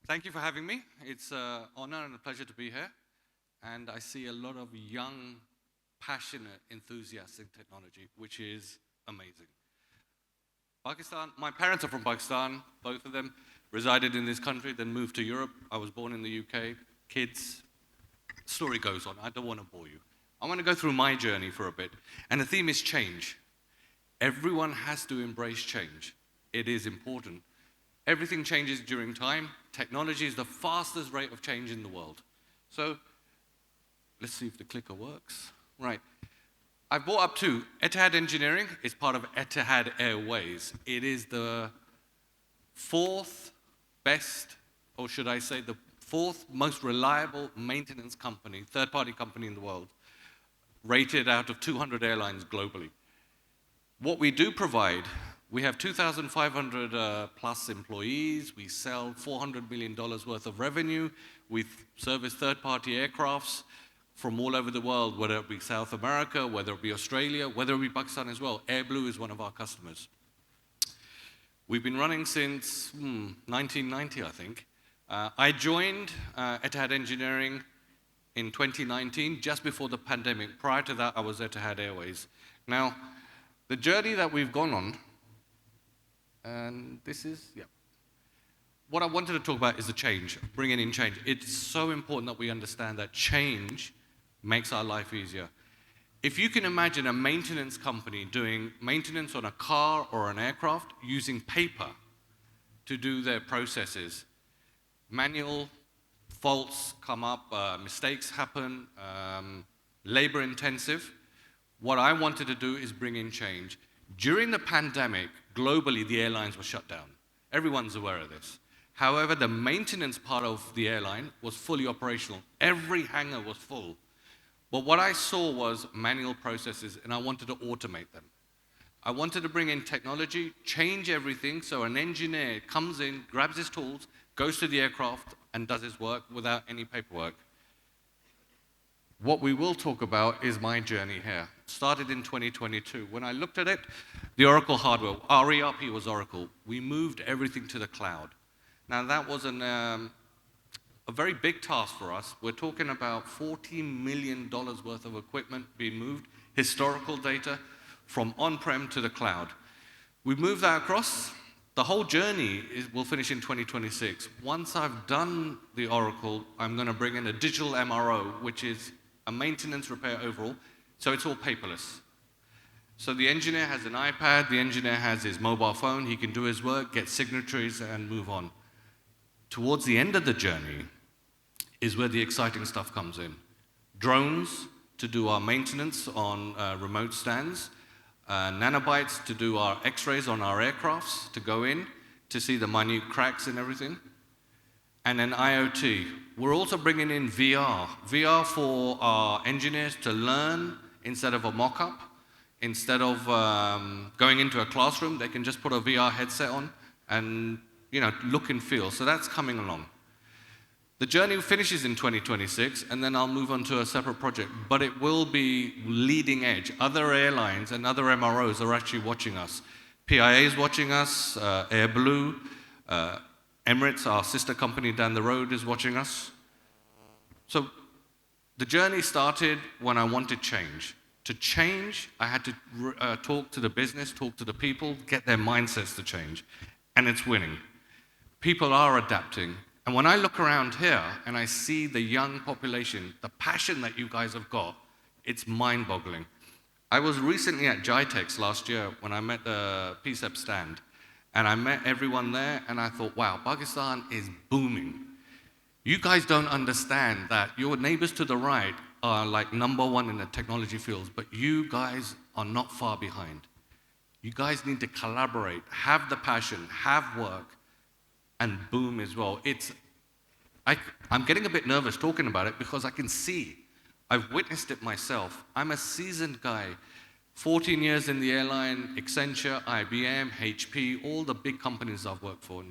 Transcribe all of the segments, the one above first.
Thank you for having me. It's an honor and a pleasure to be here. And I see a lot of young, passionate enthusiasts in technology, which is amazing. Pakistan, my parents are from Pakistan, both of them resided in this country, then moved to Europe. I was born in the UK. Kids, story goes on. I don't want to bore you. I want to go through my journey for a bit. And the theme is change. Everyone has to embrace change. It is important. Everything changes during time. Technology is the fastest rate of change in the world. So let's see if the clicker works. Right. I've brought up two. Etihad Engineering is part of Etihad Airways. It is the fourth best, or should I say the fourth most reliable maintenance company, third-party company in the world, rated out of 200 airlines globally. What we do provide, we have 2,500 plus employees. We sell $400 million worth of revenue. We service third-party aircrafts from all over the world, whether it be South America, whether it be Australia, whether it be Pakistan as well. AirBlue is one of our customers. We've been running since 1990, I think. I joined Etihad Engineering in 2019, just before the pandemic. Prior to that, I was at Etihad Airways. Now, the journey that we've gone on, and this is, yeah. What I wanted to talk about is the change, bringing in change. It's so important that we understand that change makes our life easier. If you can imagine a maintenance company doing maintenance on a car or an aircraft using paper to do their processes, manual faults come up, mistakes happen, labor intensive. What I wanted to do is bring in change. During the pandemic, globally, the airlines were shut down. Everyone's aware of this. However, the maintenance part of the airline was fully operational. Every hangar was full. But what I saw was manual processes, and I wanted to automate them. I wanted to bring in technology, change everything, so an engineer comes in, grabs his tools, goes to the aircraft, and does his work without any paperwork. What we will talk about is my journey here. Started in 2022. When I looked at it, the Oracle hardware, our ERP was Oracle. We moved everything to the cloud. Now that was a very big task for us. We're talking about $14 million worth of equipment being moved, historical data, from on-prem to the cloud. We moved that across. The whole journey will finish in 2026. Once I've done the Oracle, I'm going to bring in a digital MRO, which is a maintenance repair overall, so it's all paperless. So the engineer has an iPad, the engineer has his mobile phone, he can do his work, get signatories, and move on. Towards the end of the journey is where the exciting stuff comes in. Drones to do our maintenance on remote stands, nanobytes to do our x-rays on our aircrafts, to go in, to see the minute cracks and everything. And then IoT. We're also bringing in VR. VR for our engineers to learn instead of a mock-up. Instead of going into a classroom, they can just put a VR headset on and look and feel. So that's coming along. The journey finishes in 2026, and then I'll move on to a separate project. But it will be leading edge. Other airlines and other MROs are actually watching us. PIA is watching us, AirBlue, Emirates, our sister company down the road, is watching us. So the journey started when I wanted change. To change, I had to talk to the business, talk to the people, get their mindsets to change. And it's winning. People are adapting. And when I look around here and I see the young population, the passion that you guys have got, it's mind-boggling. I was recently at GITEX last year when I met the PCEP stand. And I met everyone there, and I thought, wow, Pakistan is booming. You guys don't understand that your neighbors to the right are like #1 in the technology fields, but you guys are not far behind. You guys need to collaborate, have the passion, have work, and boom as well. I'm getting a bit nervous talking about it because I can see. I've witnessed it myself. I'm a seasoned guy. 14 years in the airline, Accenture, IBM, HP, all the big companies I've worked for.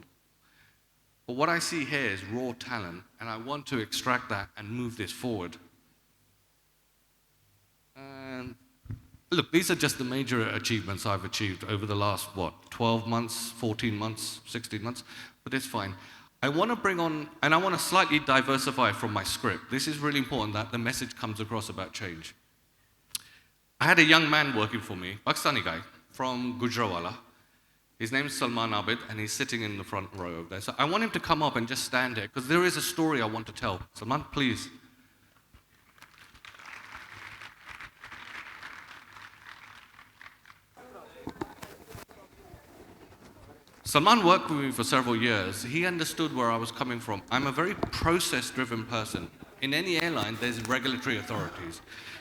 But what I see here is raw talent, and I want to extract that and move this forward. And look, these are just the major achievements I've achieved over the last, 12 months, 14 months, 16 months, but it's fine. I want to bring on, and I want to slightly diversify from my script. This is really important that the message comes across about change. I had a young man working for me, Pakistani guy, from Gujranwala. His name is Salman Abid, and he's sitting in the front row over there. So I want him to come up and just stand here, because there is a story I want to tell. Salman, please. Salman worked with me for several years. He understood where I was coming from. I'm a very process-driven person. In any airline, there's regulatory authorities.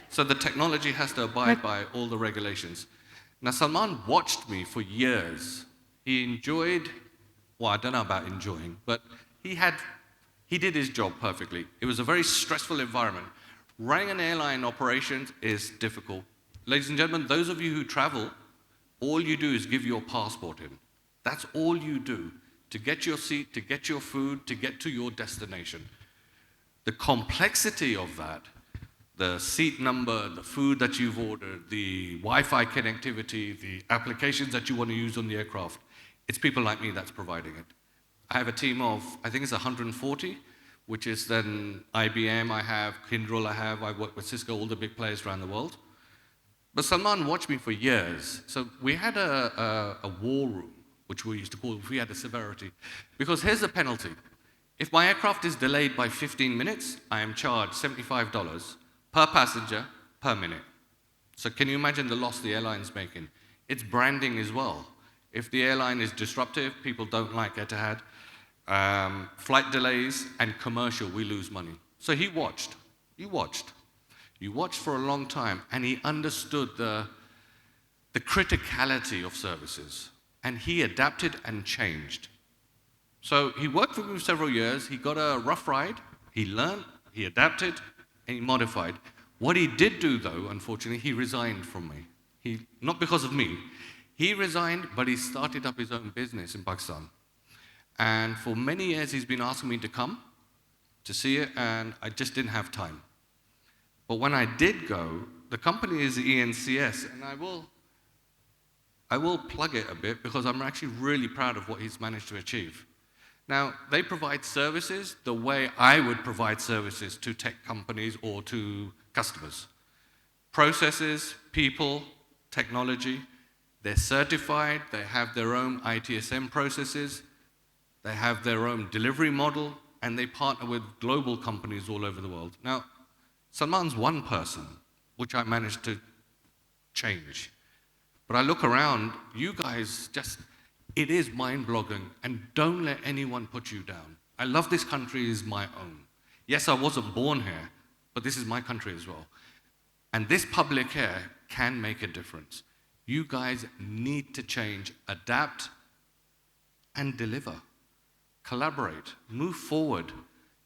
So the technology has to abide by all the regulations. Now, Salman watched me for years. He enjoyed, well, I don't know about enjoying, but he did his job perfectly. It was a very stressful environment. Running an airline operations is difficult. Ladies and gentlemen, those of you who travel, all you do is give your passport in. That's all you do to get your seat, to get your food, to get to your destination. The complexity of that, the seat number, the food that you've ordered, the Wi-Fi connectivity, the applications that you want to use on the aircraft, it's people like me that's providing it. I have a team of, I think it's 140, which is then IBM I have, Kyndryl I work with Cisco, all the big players around the world. But Salman watched me for years. So we had a war room, which we used to call, if we had a severity. Because here's the penalty. If my aircraft is delayed by 15 minutes, I am charged $75 per passenger per minute. So can you imagine the loss the airline's making? It's branding as well. If the airline is disruptive, people don't like Etihad, flight delays and commercial, we lose money. So he watched. You watched for a long time, and he understood the criticality of services. And he adapted and changed. So he worked for me for several years. He got a rough ride. He learned, he adapted, and he modified. What he did do, though, unfortunately, he resigned from me. Not because of me. He resigned, but he started up his own business in Pakistan. And for many years, he's been asking me to come to see it, and I just didn't have time. But when I did go, the company is ENCS, and I will plug it a bit because I'm actually really proud of what he's managed to achieve. Now, they provide services the way I would provide services to tech companies or to customers. Processes, people, technology. They're certified, they have their own ITSM processes, they have their own delivery model, and they partner with global companies all over the world. Now, Salman's one person, which I managed to change. But I look around, you guys it is mind-boggling, and don't let anyone put you down. I love this country as my own. Yes, I wasn't born here, but this is my country as well. And this public here can make a difference. You guys need to change, adapt, and deliver. Collaborate, move forward.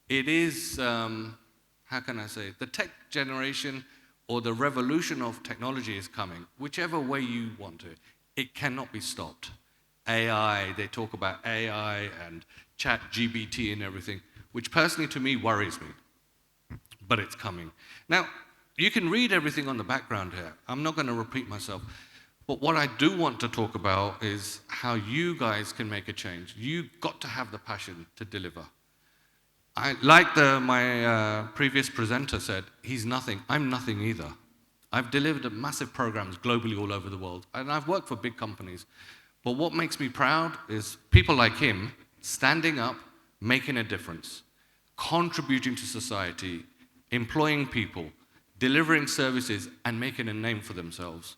It is, how can I say, the tech generation or the revolution of technology is coming, whichever way you want it. It cannot be stopped. AI, they talk about AI and chat GBT and everything, which personally to me worries me, but it's coming. Now, you can read everything on the background here. I'm not going to repeat myself, but what I do want to talk about is how you guys can make a change. You've got to have the passion to deliver. Like my previous presenter said, he's nothing. I'm nothing either. I've delivered massive programs globally all over the world, and I've worked for big companies. But what makes me proud is people like him standing up, making a difference, contributing to society, employing people, delivering services, and making a name for themselves.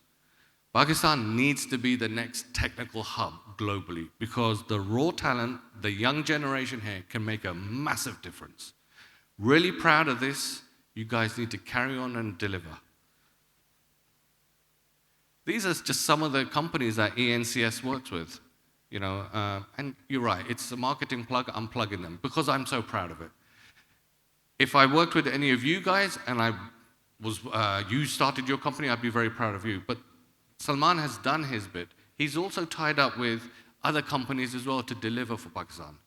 Pakistan needs to be the next technical hub globally because the raw talent, the young generation here can make a massive difference. Really proud of this. You guys need to carry on and deliver. These are just some of the companies that ENCS works with, and you're right, it's a marketing plug, I'm plugging them because I'm so proud of it. If I worked with any of you guys and you started your company, I'd be very proud of you. But Salman has done his bit. He's also tied up with other companies as well to deliver for Pakistan.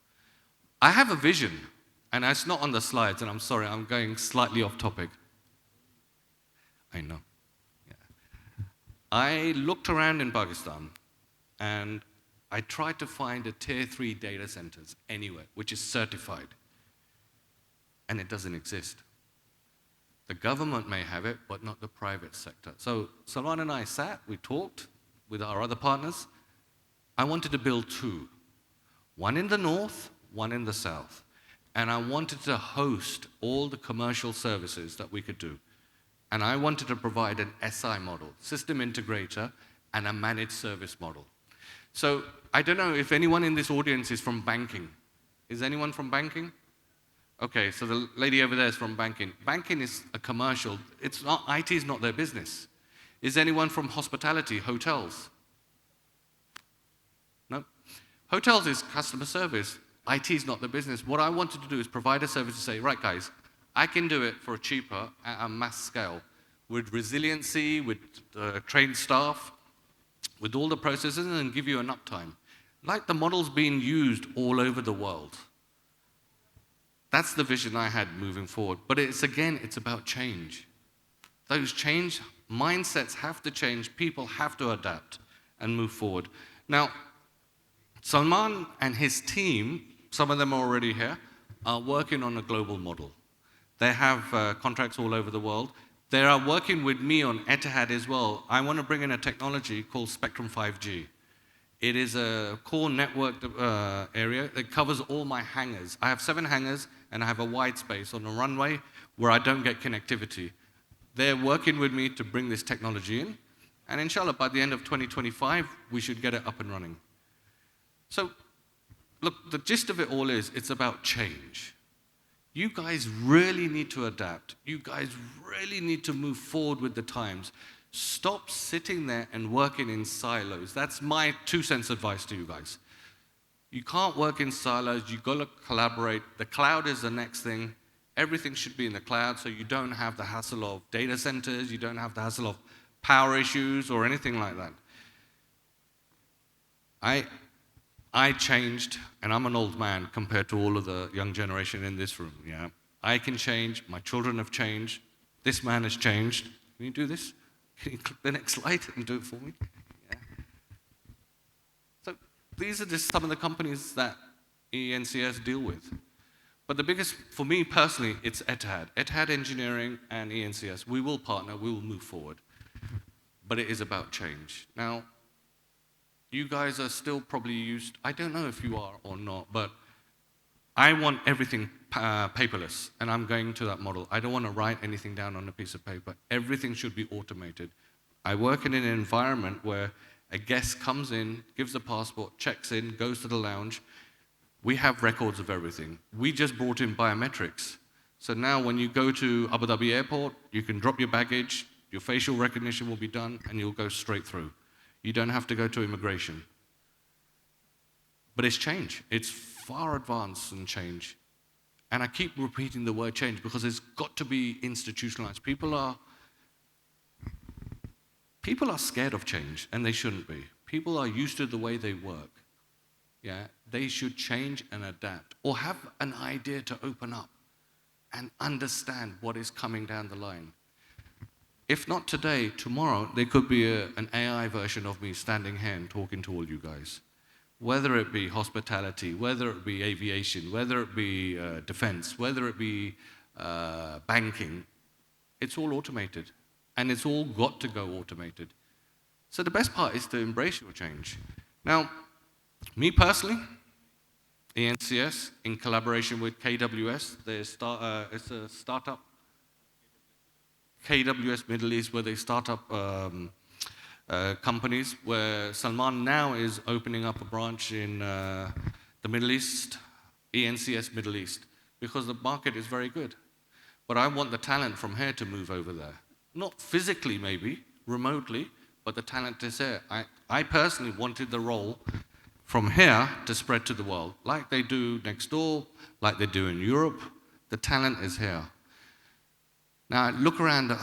I have a vision, and it's not on the slides, and I'm sorry, I'm going slightly off topic. I know. Yeah. I looked around in Pakistan, and I tried to find a tier 3 data centers anywhere, which is certified. And it doesn't exist. The government may have it, but not the private sector. So Salman and I sat, we talked with our other partners. I wanted to build 2. One in the north, one in the south. And I wanted to host all the commercial services that we could do. And I wanted to provide an SI model, system integrator, and a managed service model. So I don't know if anyone in this audience is from banking. Is anyone from banking? Okay, so the lady over there is from banking. Banking is a commercial. It's not, IT is not their business. Is anyone from hospitality, hotels? No? Hotels is customer service. IT is not their business. What I wanted to do is provide a service to say, right guys, I can do it for cheaper at a mass scale with resiliency, with trained staff, with all the processes, and give you an uptime. Like the models being used all over the world. That's the vision I had moving forward. But it's about change. Those change mindsets have to change. People have to adapt and move forward. Now, Salman and his team, some of them are already here, are working on a global model. They have contracts all over the world. They are working with me on Etihad as well. I want to bring in a technology called Spectrum 5G. It is a core network area that covers all my hangars. I have 7 hangars, and I have a wide space on a runway where I don't get connectivity. They're working with me to bring this technology in, and inshallah, by the end of 2025, we should get it up and running. So, look, the gist of it all is, it's about change. You guys really need to adapt. You guys really need to move forward with the times. Stop sitting there and working in silos. That's my 2 cents advice to you guys. You can't work in silos. You've got to collaborate. The cloud is the next thing. Everything should be in the cloud, so you don't have the hassle of data centers. You don't have the hassle of power issues or anything like that. I changed, and I'm an old man compared to all of the young generation in this room. Yeah, I can change. My children have changed. This man has changed. Can you do this? Can you click the next slide and do it for me? Yeah. So these are just some of the companies that ENCS deal with. But the biggest, for me personally, it's Etihad. Etihad Engineering and ENCS. We will partner. We will move forward. But it is about change. Now, you guys are still probably used, I don't know if you are or not, but I want everything paperless, and I'm going to that model. I don't want to write anything down on a piece of paper. Everything should be automated. I work in an environment where a guest comes in, gives a passport, checks in, goes to the lounge. We have records of everything. We just brought in biometrics. So now when you go to Abu Dhabi airport, you can drop your baggage, your facial recognition will be done, and you'll go straight through. You don't have to go to immigration. But it's change. It's far advanced in change. And I keep repeating the word change because it's got to be institutionalized. People are scared of change, and they shouldn't be. People are used to the way they work. Yeah, they should change and adapt, or have an idea to open up and understand what is coming down the line. If not today, tomorrow, there could be an AI version of me standing here and talking to all you guys. Whether it be hospitality, whether it be aviation, whether it be defense, whether it be banking, it's all automated. And it's all got to go automated. So the best part is to embrace your change. Now, me personally, ENCS, in collaboration with KWS, it's a startup, KWS Middle East, where they start up companies, where Salman now is opening up a branch in the Middle East, ENCS Middle East, because the market is very good. But I want the talent from here to move over there. Not physically, maybe, remotely, but the talent is here. I personally wanted the role from here to spread to the world, like they do next door, like they do in Europe. The talent is here. Now, look around,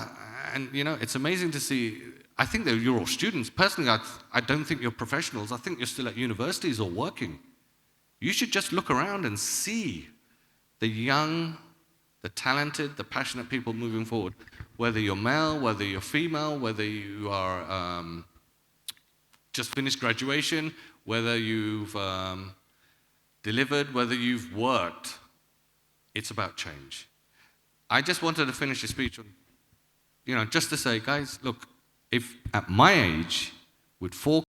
and you know, it's amazing to see. I think that you're all students. Personally, I don't think you're professionals. I think you're still at universities or working. You should just look around and see the young, the talented, the passionate people moving forward. Whether you're male, whether you're female, whether you are just finished graduation, whether you've delivered, whether you've worked, it's about change. I just wanted to finish the speech on, just to say, guys, look, if at my age, with 4